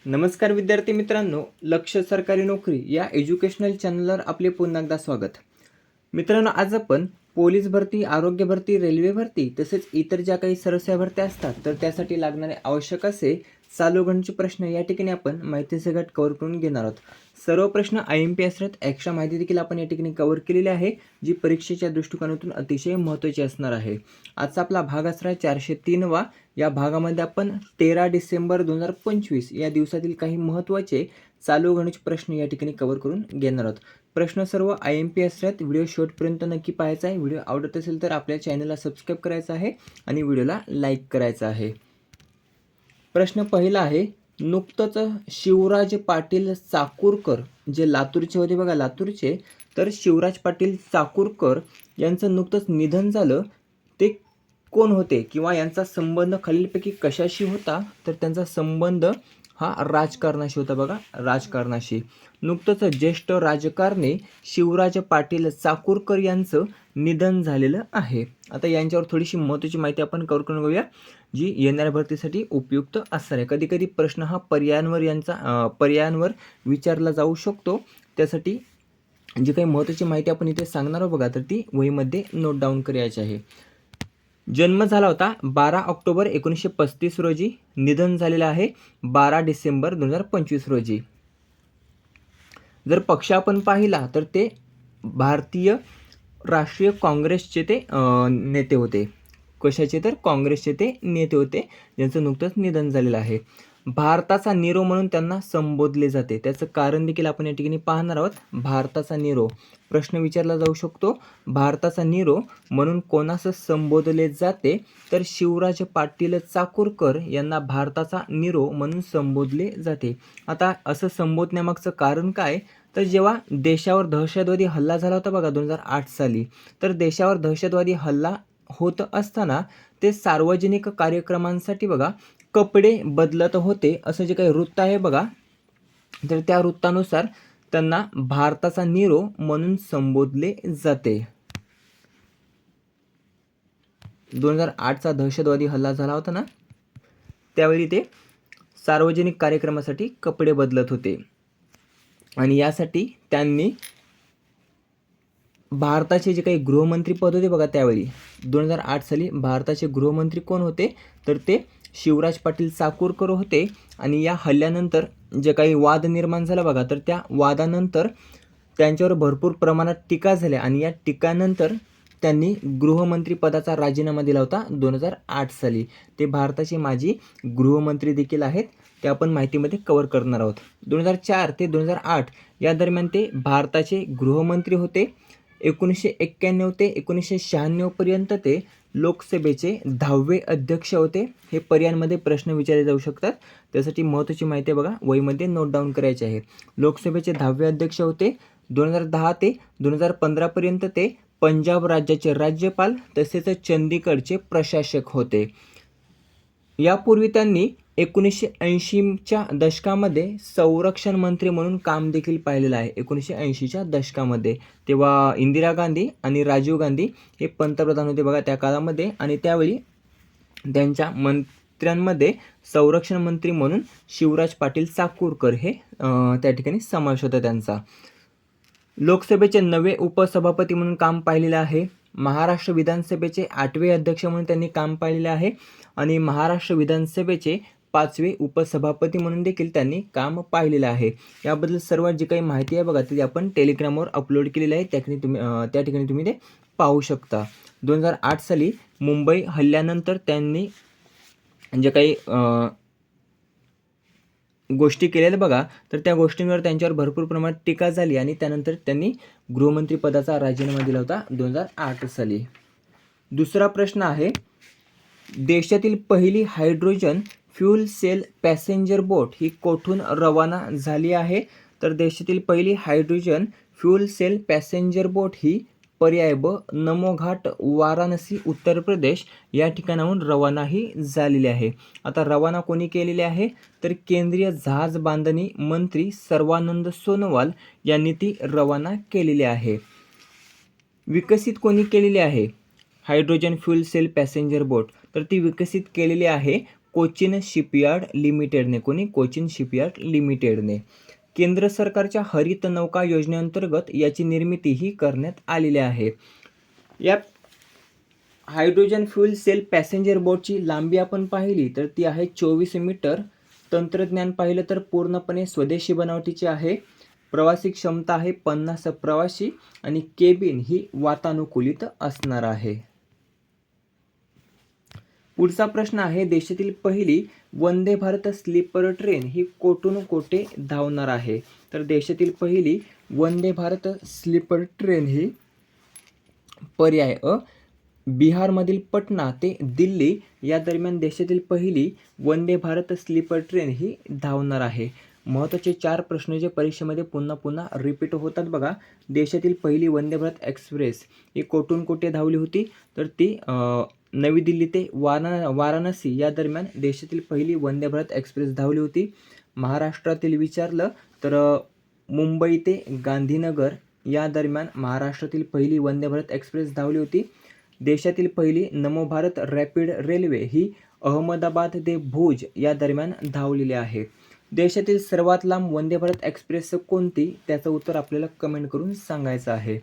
नमस्कार विद्यार्थी मित्रांनो, लक्ष सरकारी नोकरी या एज्युकेशनल चॅनलवर आपले पुन्हा एकदा स्वागत. मित्रांनो, आज आपण पोलीस भरती, आरोग्य भरती, रेल्वे भरती तसेच इतर ज्या काही सरसेवा भरत्या असतात तर त्यासाठी लागणारे आवश्यक असे चालू घडामोडींचे प्रश्न या ठिकाणी आपण माहितीचे गट कव्हर करून घेणार आहोत. सर्व प्रश्न IMP असतात. एक्स्ट्रा माहिती देखील आपण या ठिकाणी कव्हर केलेली आहे, जी परीक्षेच्या दृष्टिकोनातून अतिशय महत्त्वाची असणार आहे. आजचा आपला भाग असणार 403 वा. या भागामध्ये आपण 13 डिसेंबर 2025 या दिवसातील काही महत्त्वाचे चालू घडामोडींचे प्रश्न या ठिकाणी कव्हर करून घेणार आहोत. प्रश्न सर्व IMP असतात. व्हिडिओ शेवटपर्यंत नक्की पाहायचा आहे. व्हिडिओ आवडत असेल तर आपल्या चॅनलला सबस्क्राईब करायचं आहे आणि व्हिडिओला लाईक करायचं आहे. प्रश्न पहिला आहे, नुकतंच शिवराज पाटील चाकूरकर जे लातूरचे होते बघा, लातूरचे, तर शिवराज पाटील चाकूरकर यांचं नुकतंच निधन झालं. ते कोण होते किंवा यांचा संबंध खालीलपैकी कशाशी होता? तर त्यांचा संबंध हा राजकारणाशी होता बघा, राजकारणाशी. नुकतंच ज्येष्ठ राजकारणी शिवराज पाटील चाकूरकर यांचं निधन झालेलं आहे. आता यांच्यावर थोडीशी महत्त्वाची माहिती आपण कव्हर करून घेऊया, जी येणाऱ्या भरतीसाठी उपयुक्त असणार आहे. कधी कधी प्रश्न हा पर्यायांवर विचारला जाऊ शकतो. त्यासाठी जी काही महत्त्वाची माहिती आपण इथे सांगणार आहोत बघा, तर ती वहीमध्ये नोट डाऊन करायची आहे. जन्म झाला होता 12 ऑक्टोबर 1935 रोजी. निधन झालेलं आहे 12 डिसेंबर 2025 रोजी. जर पक्ष आपण पाहिला तर ते भारतीय राष्ट्रीय काँग्रेसचे ते नेते होते. कशाचे? तर काँग्रेसचे ते नेते होते, ज्यांचं नुकतंच निधन झालेलं आहे. भारताचा नीरो म्हणून त्यांना संबोधले जाते. त्याचं कारण देखील आपण या ठिकाणी पाहणार आहोत. भारताचा नीरो प्रश्न विचारला जाऊ शकतो. भारताचा नीरो म्हणून कोणास संबोधले जाते? तर शिवराज पाटील चाकूरकर यांना भारताचा नीरो म्हणून संबोधले जाते. आता असं संबोधण्यामागचं कारण काय? तर जेव्हा देशावर दहशतवादी हल्ला झाला होता बघा 2008 साली, तर देशावर दहशतवादी हल्ला होत असताना ते सार्वजनिक कार्यक्रमांसाठी बघा कपडे बदलत होते, असं जे काही वृत्त आहे बघा, तर त्या वृत्तानुसार त्यांना भारताचा नीरो म्हणून संबोधले जाते. 2008चा दहशतवादी हल्ला झाला होता ना, त्यावेळी ते सार्वजनिक कार्यक्रमासाठी कपडे बदलत होते आणि यासाठी त्यांनी भारताचे जे काही गृहमंत्री पद होते बघा, त्यावेळी 2008 साली भारताचे गृहमंत्री कोण होते? तर ते शिवराज पाटील चाकूरकर होते. आणि या हल्ल्यानंतर जे काही वाद निर्माण झाला बघा, तर त्या वादानंतर त्यांच्यावर भरपूर प्रमाणात टीका झाल्या आणि या टीकानंतर त्यांनी गृहमंत्री पदाचा राजीनामा दिला होता 2008 साली. ते भारताचे माजी गृहमंत्री देखील आहेत. ते आपण माहितीमध्ये कव्हर करणार आहोत. 2004 ते 2008 या दरम्यान ते भारताचे गृहमंत्री होते. 1991 ते 1996 पर्यंत ते लोकसभेचे 10वे अध्यक्ष होते. हे पर्यायांमध्ये प्रश्न विचारले जाऊ शकतात. त्यासाठी महत्त्वाची माहिती बघा, वहीमध्ये नोट डाऊन करायची आहे. लोकसभेचे 10वे अध्यक्ष होते. 2010 ते 2015 पर्यंत ते पंजाब राज्याचे राज्यपाल तसेच चंदीगडचे प्रशासक होते. यापूर्वी त्यांनी 1980च्या दशकामध्ये संरक्षण मंत्री म्हणून काम देखील पाहिलेलं आहे. 1980च्या दशकामध्ये तेव्हा इंदिरा गांधी आणि राजीव गांधी हे पंतप्रधान होते बघा त्या काळामध्ये, आणि त्यावेळी त्यांच्या मंत्र्यांमध्ये संरक्षण मंत्री म्हणून शिवराज पाटील चाकूरकर हे त्या ठिकाणी समावेश होता त्यांचा. लोकसभेचे 9वे उपसभापती म्हणून काम पाहिलेलं आहे. महाराष्ट्र विधानसभेचे 8वे अध्यक्ष म्हणून त्यांनी काम पाहिलेले आहे आणि महाराष्ट्र विधानसभेचे 5वे उपसभापती म्हणून देखील त्यांनी काम पाहिलेलं आहे. याबद्दल सर्व जी काही माहिती आहे बघा, ती आपण टेलिग्रामवर अपलोड केलेली आहे. त्या ठिकाणी तुम्ही ते पाहू शकता. 2008 साली मुंबई हल्ल्यानंतर त्यांनी जे काही गोष्टी केलेल्या बघा, तर त्या गोष्टींवर त्यांच्यावर भरपूर प्रमाणात टीका झाली आणि त्यानंतर त्यांनी गृहमंत्री पदाचा राजीनामा दिला होता 2008 साली. दुसरा प्रश्न आहे, देशातील पहिली हायड्रोजन फ्यूल सेल पॅसेंजर बोट ही कोठून रवाना झाली आहे? तर देशातील पहिली हायड्रोजन फ्यूल सेल पॅसेंजर बोट ही पर्याय ब नमोघाट वाराणसी उत्तर प्रदेश या ठिकाणाहून रवानाही झालेली आहे. आता रवाना कोणी केलेली आहे? तर केंद्रीय जहाज बांधणी मंत्री सर्वानंद सोनोवाल यांनी ती रवाना केलेली आहे. विकसित कोणी केलेली आहे हायड्रोजन फ्यूल सेल पॅसेंजर बोट? तर ती विकसित केलेली आहे कोचिन शिपयार्ड लिमिटेडने. कोणी? कोचिन शिपयार्ड लिमिटेडने. केंद्र सरकारच्या हरित नौका योजनेअंतर्गत याची निर्मिती ही करण्यात आलेली आहे. या हायड्रोजन फ्यूल सेल पॅसेंजर बोटची लांबी आपण पाहिली तर ती आहे 24 मीटर. तंत्रज्ञान पाहिलं तर पूर्णपणे स्वदेशी बनावटीचे आहे. प्रवासी क्षमता आहे 50 प्रवासी आणि केबिन ही वातानुकूलित असणार आहे. पुढचा प्रश्न आहे, देशातील पहिली वंदे भारत स्लीपर ट्रेन ही कोठून कोठे धावणार आहे? तर देशातील पहिली वंदे भारत स्लीपर ट्रेन ही पर्याय अ बिहारमधील पटना ते दिल्ली या दरम्यान देशातील पहिली वंदे भारत स्लीपर ट्रेन ही धावणार आहे. महत्त्वाचे 4 प्रश्न जे परीक्षेमध्ये पुन्हा पुन्हा रिपीट होतात बघा. देशातील पहिली वंदे भारत एक्सप्रेस ही कोठून कोठे धावली होती? तर ती नवी दिल्ली ते वाराणसी या दरम्यान देशातील पहिली वंदे भारत एक्सप्रेस धावली होती. महाराष्ट्रातील विचारलं तर मुंबई ते गांधीनगर या दरम्यान महाराष्ट्रातील पहिली वंदे भारत एक्सप्रेस धावली होती. देशातील पहिली नमो भारत रॅपिड रेल्वे ही अहमदाबाद ते भुज या दरम्यान धावलेली आहे. देशातील सर्वात लांब वंदे भारत एक्सप्रेस कोणती? त्याचं उत्तर आपल्याला कमेंट करून सांगायचं आहे.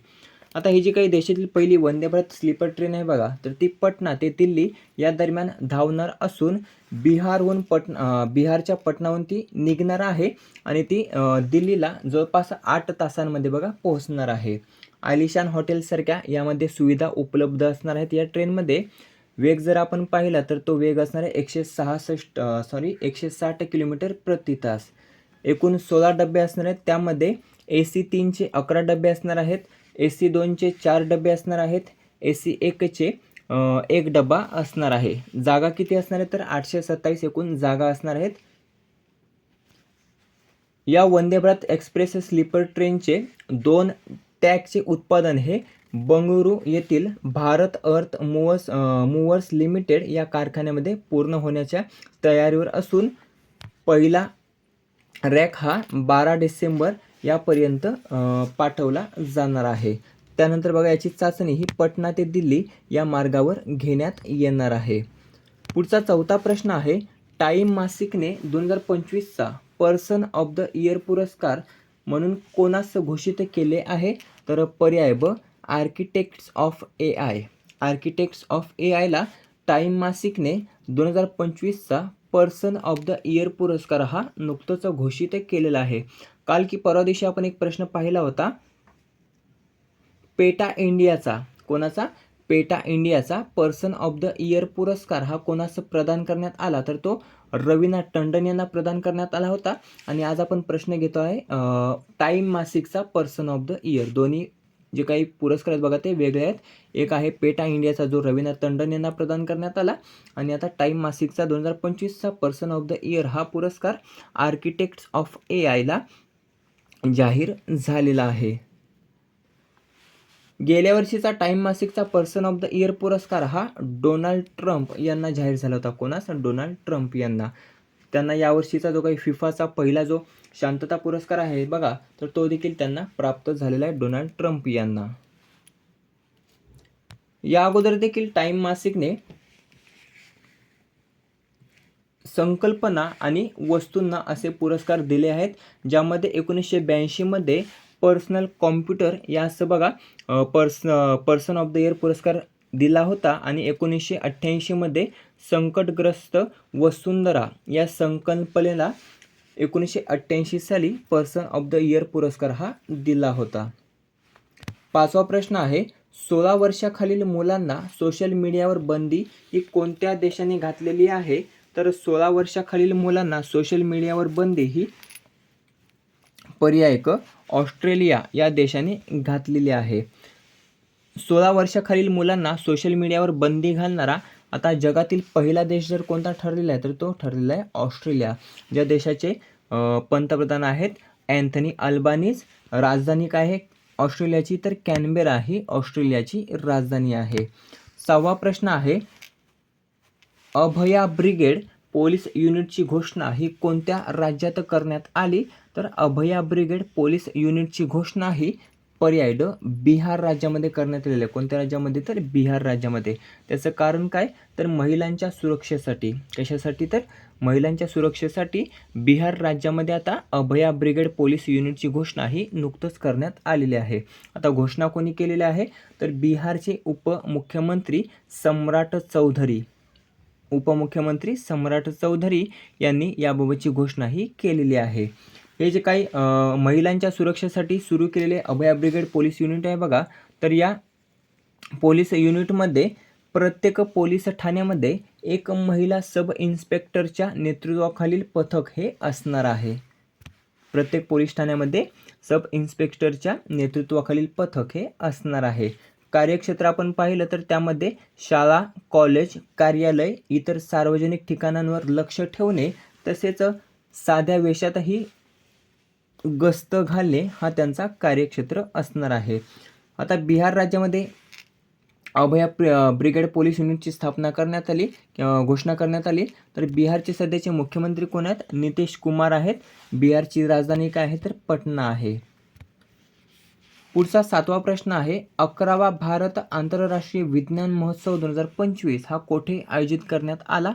आता ही जी काही देशातील पहिली वंदे भारत स्लीपर ट्रेन आहे बघा, तर ती पटना ते दिल्ली या दरम्यान धावणार असून बिहारच्या पटनाहून ती निघणार आहे आणि ती दिल्लीला जवळपास 8 तासांमध्ये बघा पोहोचणार आहे. आलिशान हॉटेलसारख्या यामध्ये सुविधा उपलब्ध असणार आहेत या ट्रेनमध्ये. वेग जर आपण पाहिला तर तो वेग असणार आहे 160 किलोमीटर प्रति तास. एकूण 16 डबे असणार आहेत. त्यामध्ये AC 3चे 11 डबे असणार आहेत. AC 2चे 4 डबे असणार आहेत. AC 1चे 1 डबा असणार आहे. जागा किती असणार आहे? तर 827 एकूण जागा असणार आहेत. या वंदे भारत एक्सप्रेस स्लीपर ट्रेनचे 2 टॅगचे उत्पादन हे बंगळुरू येथील भारत अर्थ मूव्हर्स लिमिटेड या कारखान्यामध्ये पूर्ण होण्याच्या तयारीवर असून पहिला रॅक हा 12 डिसेंबर यापर्यंत पाठवला जाणार आहे. त्यानंतर बघा याची चाचणी ही पटना ते दिल्ली या मार्गावर घेण्यात येणार आहे. पुढचा 4था प्रश्न आहे, टाइम मासिकने 2025चा पर्सन ऑफ द इयर पुरस्कार म्हणून कोणास घोषित केले आहे? तर पर्याय ब architects of AI. Architects of AIला टाइम मासिकने 2025चा पर्सन ऑफ द इयर पुरस्कार हा नुकतंच घोषित केलेला आहे. काल की परवा दिवशी आपण एक प्रश्न पाहिला होता, पेटा इंडियाचा कोणाचा? पेटा इंडियाचा पर्सन ऑफ द इयर पुरस्कार हा कोणास प्रदान करण्यात आला? तर तो रवीना टंडन यांना प्रदान करण्यात आला होता. आणि आज आपण प्रश्न घेतो आहे टाइम मासिकचा पर्सन ऑफ द इयर. दोन्ही जे काही पुरस्कार आहेत बघा ते वेगळे आहेत. एक आहे पेटा इंडियाचा जो रवीना टंडन यांना प्रदान करण्यात आला आणि आता टाइम मासिकचा 2025चा पर्सन ऑफ द इयर हा पुरस्कार आर्किटेक्ट्स ऑफ AIला जाहीर झालेला आहे. गेल्या वर्षीचा टाइम मासिकचा पर्सन ऑफ द इयर पुरस्कार हा डोनाल्ड ट्रम्प यांना जाहीर झाला होता. कोणास? डोनाल्ड ट्रम्प यांना. त्यांना यावर्षीचा जो काही फिफाचा पहिला जो शांतता पुरस्कार आहे बघा, तर तो देखील त्यांना प्राप्त झालेला आहे डोनाल्ड ट्रम्प यांना. या अगोदर देखील टाइम मासिकने संकल्पना आणि वस्तूंना असे पुरस्कार दिले आहेत, ज्यामध्ये 1982 मध्ये पर्सनल कॉम्प्युटर या असं बघा पर्सन ऑफ द इयर पुरस्कार दिला होता आणि 1988 मध्ये संकटग्रस्त वसुंधरा या संकल्पनेला 1988 साली पर्सन ऑफ द इयर पुरस्कार हा दिला होता. 5वा प्रश्न आहे, 16 वर्षाखालील मुलांना सोशल मीडियावर बंदी ही कोणत्या देशाने घातलेली आहे? तर 16 वर्षाखालील मुलांना सोशल मीडियावर बंदी ही पर्याय क ऑस्ट्रेलिया या देशाने घातलेली आहे. 16 वर्षाखालील मुलांना सोशल मीडियावर बंदी घालणारा आता जगातील पहिला देश जर कोणता ठरलेला आहे तर तो ठरलेला आहे ऑस्ट्रेलिया. ज्या देशाचे पंतप्रधान आहेत अँथनी अल्बानीज. राजधानी काय आहे ऑस्ट्रेलियाची? तर कॅनबेरा ही ऑस्ट्रेलियाची राजधानी आहे. 6वा प्रश्न आहे, अभया ब्रिगेड पोलीस युनिटची घोषणा ही कोणत्या राज्यात करण्यात आली? तर अभया ब्रिगेड पोलीस युनिटची घोषणा ही पर्याय ड बिहार राज्यामध्ये करण्यात आलेलं आहे. कोणत्या राज्यामध्ये? तर बिहार राज्यामध्ये. त्याचं कारण काय? तर महिलांच्या सुरक्षेसाठी. कशासाठी? तर महिलांच्या सुरक्षेसाठी बिहार राज्यामध्ये आता अभया ब्रिगेड पोलीस युनिटची घोषणा ही नुकतंच करण्यात आलेली आहे. आता घोषणा कोणी केलेली आहे? तर बिहारचे उपमुख्यमंत्री सम्राट चौधरी यांनी याबाबतची घोषणा ही केलेली आहे. हे जे काही महिलांच्या सुरक्षेसाठी सुरू केलेले अभया ब्रिगेड पोलीस युनिट आहे बघा, तर या पोलीस युनिटमध्ये प्रत्येक पोलीस ठाण्यामध्ये एक महिला सब इन्स्पेक्टरच्या नेतृत्वाखालील पथक हे असणार आहे. प्रत्येक पोलीस ठाण्यामध्ये सब इन्स्पेक्टरच्या नेतृत्वाखालील पथक हे असणार आहे. कार्यक्षेत्र आपण पाहिलं तर त्यामध्ये शाळा, कॉलेज, कार्यालय, इतर सार्वजनिक ठिकाणांवर लक्ष ठेवणे तसेच साध्या वेशातही गस्त घालणे हा त्यांचा कार्यक्षेत्र असणार आहे. आता बिहार राज्यामध्ये अभया ब्रिगेड पोलीस युनिटची स्थापना करण्यात आली, घोषणा करण्यात आली. तर बिहारचे सध्याचे मुख्यमंत्री कोण आहेत? नितीश कुमार आहेत. बिहारची राजधानी काय आहे? तर पटना आहे. पुढचा 7वा प्रश्न आहे, 11वा भारत आंतरराष्ट्रीय विज्ञान महोत्सव 2025 हा कोठे आयोजित करण्यात आला?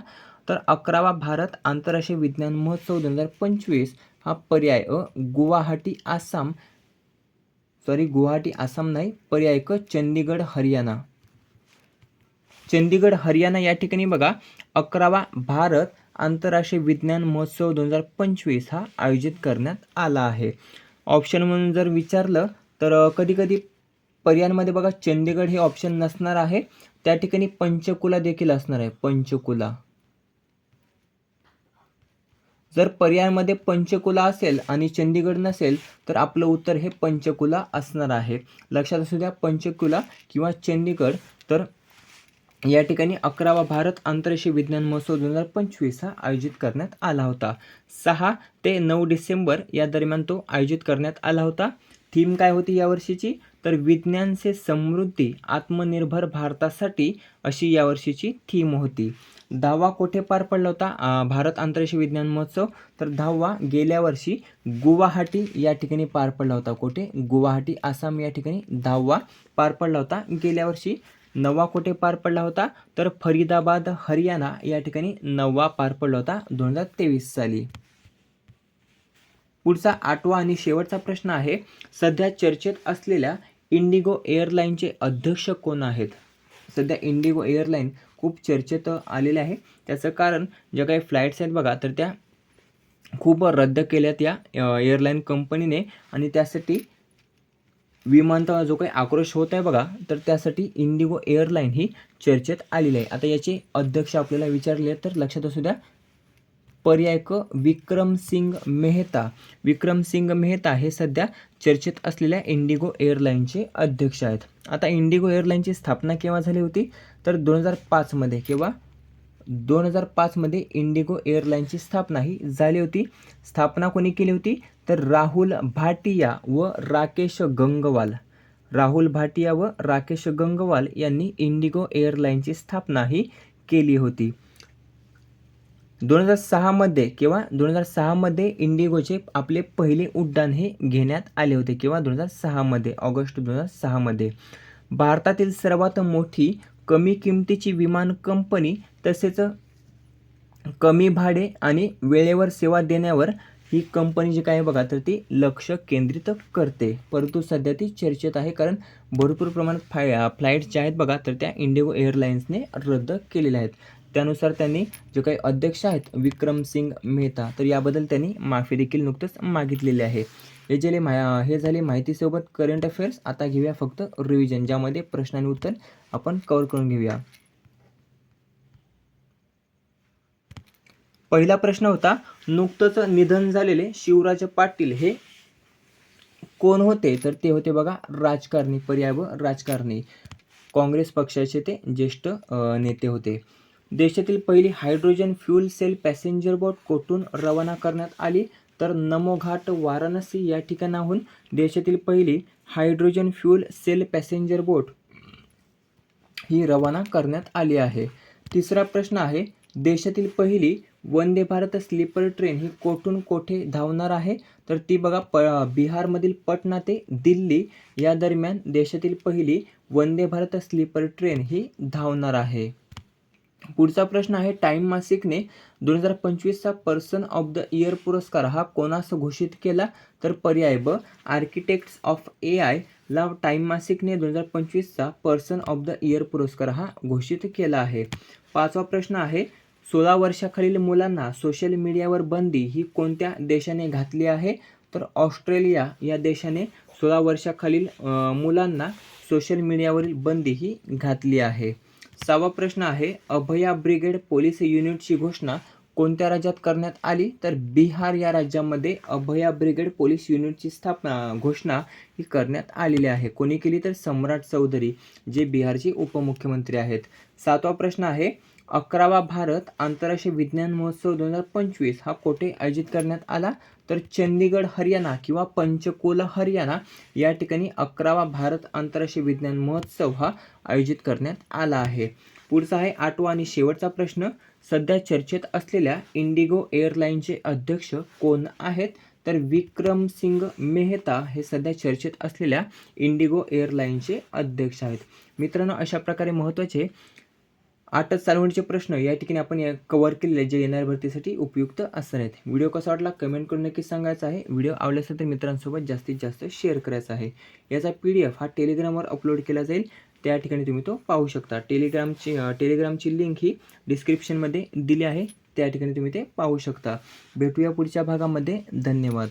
तर 11वा भारत आंतरराष्ट्रीय विज्ञान महोत्सव 2025 हा पर्याय अ गुवाहाटी आसाम नाही, पर्याय क चंदीगड हरियाणा या ठिकाणी बघा 11वा भारत आंतरराष्ट्रीय विज्ञान महोत्सव 2025 हा आयोजित करण्यात आला आहे. ऑप्शन म्हणून जर विचारलं तर कधी पर्यायांमध्ये बघा चंदीगड हे ऑप्शन नसणार आहे. त्या ठिकाणी पंचकुला देखील असणार आहे. पंचकुला जर पर्यायांमध्ये पंचकुला असेल आणि चंदीगड नसेल तर आपलं उत्तर हे पंचकुला असणार आहे. लक्षात असू द्या, पंचकुला किंवा चंदीगड. तर या ठिकाणी 11वा भारत आंतरराष्ट्रीय विज्ञान महोत्सव 2025 हा आयोजित करण्यात आला होता. 6 ते 9 डिसेंबर या दरम्यान तो आयोजित करण्यात आला होता. थीम काय होती यावर्षीची? तर विज्ञान से समृद्धी आत्मनिर्भर भारतासाठी अशी यावर्षीची थीम होती. 10वा कोठे पार पडला होता भारत आंतरराष्ट्रीय विज्ञान महोत्सव? तर 10वा गेल्या वर्षी गुवाहाटी या ठिकाणी पार पडला होता. कोठे? गुवाहाटी आसाम या ठिकाणी 10वा पार पडला होता गेल्या वर्षी. 9वा कोठे पार पडला होता? तर फरीदाबाद हरियाणा या ठिकाणी 9वा पार पडला होता 2023 साली. पुढचा 8वा आणि शेवटचा प्रश्न आहे, सध्या चर्चेत असलेल्या इंडिगो एअरलाईनचे अध्यक्ष कोण आहेत? सध्या इंडिगो एअरलाईन खूप चर्चेत आलेले आहे. त्याचं कारण ज्या काही फ्लाईट्स आहेत बघा, तर त्या खूप रद्द केल्यात या एअरलाईन कंपनीने आणि त्यासाठी विमानतळ जो काही आक्रोश होत आहे बघा, तर त्यासाठी इंडिगो एअरलाईन ही चर्चेत आलेली आहे. आता याचे अध्यक्ष आपल्याला विचारले तर लक्षात असू द्या, पर्याय क विक्रमसिंग मेहता हे सध्या चर्चेत असलेल्या इंडिगो एअरलाईनचे अध्यक्ष आहेत. आता इंडिगो एअरलाईनची स्थापना केव्हा झाली होती? तर 2005 मध्ये. केव्हा? 2005 मध्ये इंडिगो एअरलाईनची स्थापना ही झाली होती. स्थापना कोणी केली होती? तर राहुल भाटिया व राकेश गंगवाल यांनी इंडिगो एअरलाईनची स्थापना ही केली होती. 2006 मध्ये केव्हा? 2006 मध्ये इंडिगोचे आपले पहिले उड्डाण हे घेण्यात आले होते. केव्हा? 2006 मध्ये, ऑगस्ट 2006 मध्ये. भारतातील सर्वात मोठी कमी किमतीची विमान कंपनी तसेच कमी भाडे आणि वेळेवर सेवा देण्यावर ही कंपनी जी काय बघा, तर ती लक्ष केंद्रित करते. परंतु सध्या ती चर्चेत आहे कारण भरपूर प्रमाणात फ्लाईट्स ज्या आहेत बघा, तर त्या इंडिगो एअरलाईन्सने रद्द केलेल्या आहेत. त्यानुसार त्यांनी जे काही अध्यक्ष आहेत विक्रमसिंग मेहता, तर याबद्दल त्यांनी माफी देखील नुकतंच मागितलेली आहे. हे झाले माहितीसोबत करंट अफेअर्स. आता घेऊया फक्त रिव्हिजन, ज्यामध्ये प्रश्न आणि उत्तर आपण कव्हर करून घेऊया. पहिला प्रश्न होता, नुकतंच निधन झालेले शिवराज पाटील हे कोण होते? तर ते होते बघा राजकारणी. पर्याय व राजकारणी. काँग्रेस पक्षाचे ते ज्येष्ठ नेते होते. देशातील पहिली हायड्रोजन फ्यूल सेल पॅसेंजर बोट कोठून रवाना करण्यात आली? तर नमोघाट वाराणसी या ठिकाणाहून देशातील पहिली हायड्रोजन फ्यूल सेल पॅसेंजर बोट ही रवाना करण्यात आली आहे. तिसरा प्रश्न आहे, देशातील पहिली वंदे भारत स्लीपर ट्रेन ही कोठून कोठे धावणार आहे? तर ती बघा बिहारमधील पटना ते दिल्ली या दरम्यान देशातील पहिली वंदे भारत स्लीपर ट्रेन ही धावणार आहे. पुढचा प्रश्न आहे, टाइम मासिकने 2025चा पर्सन ऑफ द इयर पुरस्कार हा कोणास घोषित केला? तर पर्याय ब, आर्किटेक्ट्स ऑफ AI ला टाइम मासिकने 2025चा पर्सन ऑफ द इयर पुरस्कार हा घोषित केला आहे. पाचवा प्रश्न आहे, 16 वर्षाखालील मुलांना सोशल मीडियावर बंदी ही कोणत्या देशाने घातली आहे? तर ऑस्ट्रेलिया या देशाने 16 वर्षाखालील मुलांना सोशल मीडियावरील बंदी ही घातली आहे. सहावा प्रश्न आहे, अभया ब्रिगेड पोलीस युनिटची घोषणा कोणत्या राज्यात करण्यात आली? तर बिहार या राज्यामध्ये अभया ब्रिगेड पोलीस युनिटची घोषणा ही करण्यात आलेली आहे. कोणी केली? तर सम्राट चौधरी, जे बिहारचे उपमुख्यमंत्री आहेत. सातवा प्रश्न आहे, 11वा भारत आंतरराष्ट्रीय विज्ञान महोत्सव 2025 हा कोठे आयोजित करण्यात आला? तर चंदीगड हरियाणा किंवा पंचकुला हरियाणा या ठिकाणी 11वा भारत आंतरराष्ट्रीय विज्ञान महोत्सव हा आयोजित करण्यात आला आहे. पुढचा आहे 8वा आणि शेवटचा प्रश्न, सध्या चर्चेत असलेल्या इंडिगो एअरलाईनचे अध्यक्ष कोण आहेत? तर विक्रम सिंग मेहता हे सध्या चर्चेत असलेल्या इंडिगो एअरलाईनचे अध्यक्ष आहेत. मित्रांनो, अशा प्रकारे महत्त्वाचे 8च चालवणीचे प्रश्न या ठिकाणी आपण कव्हर केलेले जे येणाऱ्या भरतीसाठी उपयुक्त असणार आहेत. व्हिडिओ कसा वाटला कमेंट करून नक्की सांगायचं आहे. व्हिडिओ आवडला असेल तर मित्रांसोबत जास्तीत जास्त शेअर करायचा आहे. याचा PDF हा टेलिग्रामवर अपलोड केला जाईल, त्या ठिकाणी तुम्ही तो पाहू शकता. टेलिग्रामची लिंक ही डिस्क्रिप्शनमध्ये दिली आहे, त्या ठिकाणी तुम्ही ते पाहू शकता. भेटूया पुढच्या भागामध्ये. धन्यवाद.